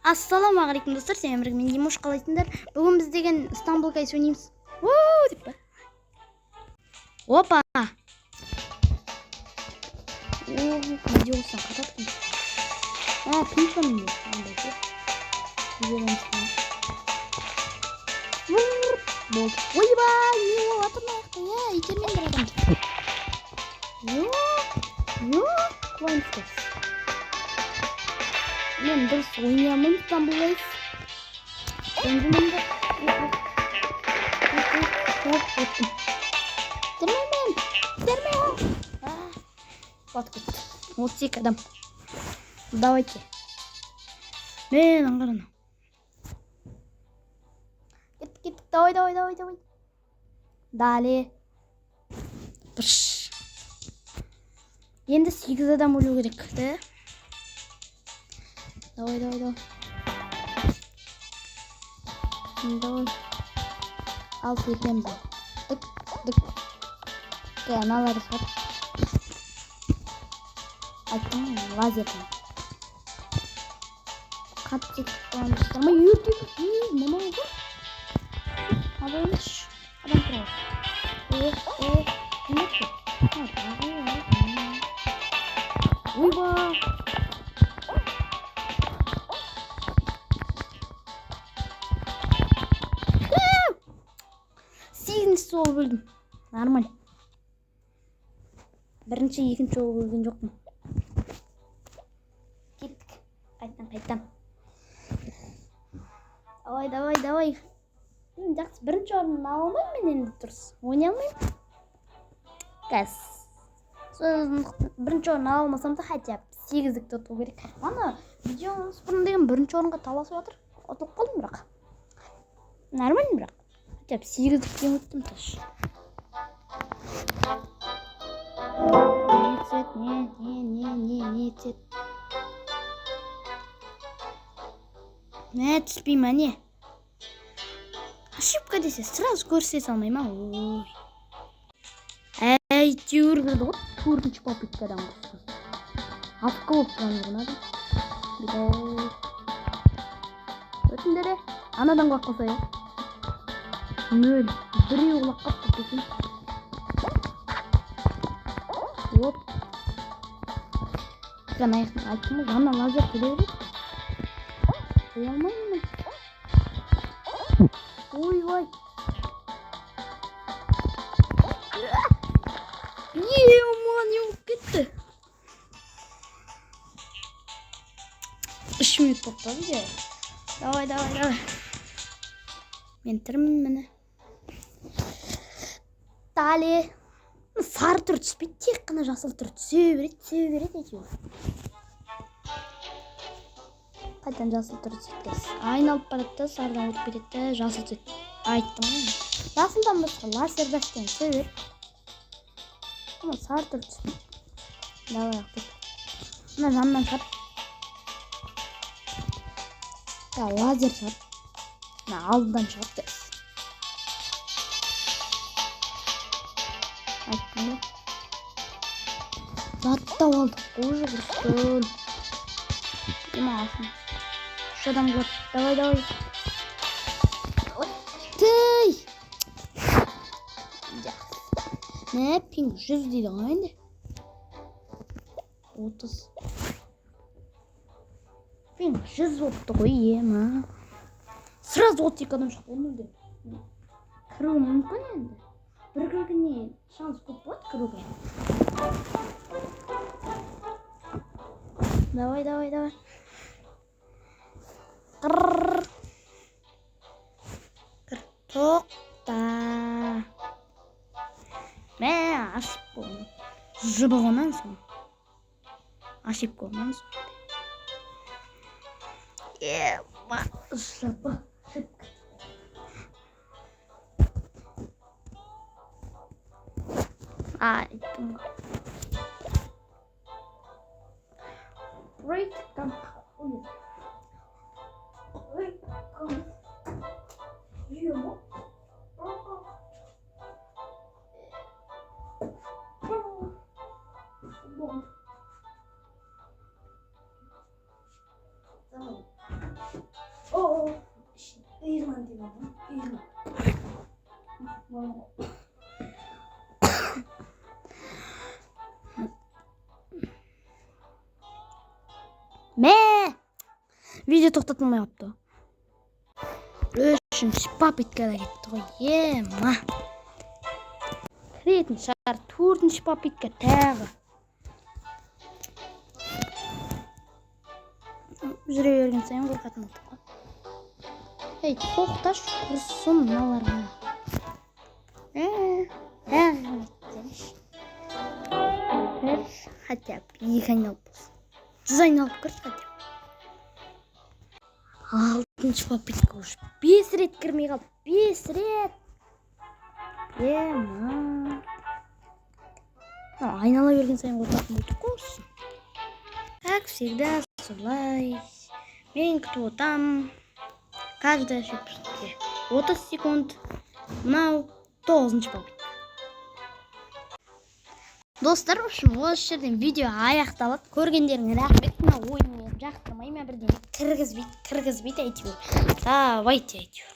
Ассалаумағалейкум достар, сәлем мен Димош, қалайсыңдар? Бүгін біз деген Istanbul Guys ойнаймыз. Воу деп па. Опа. Видео olsan kapattım. Pinçanım yok. Болды. Ойбай, не ол атырмаяқты, икермен бір адам. Қуанышты. Мен дұрыс ойнай алмаймын Istanbul Guys. Вот тик адам. Давайте. Мен аңғарына. Кеттік. Давай. Далее. Енді 8 адам өлу керек. Давай. Давай. Al sekemde. Dık. Аналары сат. Айттым, лазермен. Қатты қуаныштар. Ма үйіртіп. Не болды? Алайынш. Адам тұрады. Не болды? Ойба. Сегізінші ол бөлдім. Нормаль. Бірінші, екінші ол бөлген жоқпын. Кеттік. Қайттан. Давай. Жақсы, бірінші орнын ала алмаймын мен енді дұрыс. Ойнай алмаймын. Қас. Бірінші орнын ала алмасам да хотя бы 8-дікті ұту керек. Ана видеоның бұрын деген бірінші орынға таласып жатыр. Ұтылып қалдым бірақ. Нормально бірақ. Хотя бы 8-діктен өттім таш. Не цвет. Не түспейм, әне. Ошибка десе, сразу көрсете алмаймын. Әйтеуір кірді ғой, 4-ші попыткадан көрсетті. Апқа болып тұрғаны. Өтіндері, анадан қуақ қылса я. Нөл, біреу құлақ қапты көсін. Оп. Қана айттым, ғана лазер келе береді. Қоя алмаймын. Ой. Не болып кетті. 3 минут тоқтады же. Давай. Мен тұрмын мені. Далі. Сары түр түспейді, тек қана жасыл түр түсе береді әйтеуір. Қайдан жасыл түр түседі. Айналып барады, сарыдан өтіп кетеді, жасыл түседі. Айттым ғой. Жасылдан басқа лазер бәштен түсе береді. Ama sar түр түспейді. Давай ақтып. Мына жанынан шар. Лазер шар. Алдыдан шар. Айттым ғой. Заттап алдық. Уже бүрістін. Дема алсын. 3 адам көрді. Давай. Тый! Ne ping 100 дейді ғой енді. 30. Ping 100 болыпты ғой, ема. Сразу 32 адам шықты өмірде. Кіруі мүмкін енді. Бір-біріне шанс көп болады кіруге. Давай. Қырррр. Тоқта. Мә, ашып болған. Жыбығынан соң. Ашып болған соң. Жыбы. Айттым ғой. Break come. Tamam. Video to'xtatilmayapti. Uchinchi popitkaga ketdi. Yema. Kreditni shart 4-chi popitka tag'i. Yuravergan sayin qo'rqatyapti. Hey, to'xtash kursun nalar bana. Хотя бы yıkanıyor. Dizayn alıp kır hadi. 6-cı popitka uş. 5 ret kirmey qaldı. 5 ret. Yema. Aynala verген сайын qo'rqatyapti bu kursun. Как всегда, солай. Мен күтіп отам. Каждая ошибка 30 секунд. Мынау 9-cı попытка. Достар, осы жерден видео аяқталады. Көргендеріңе рахмет. Мына ойын мен жақтырмаймын, бірден кіргізбейді әйтеуір. Давайте әйтеуір.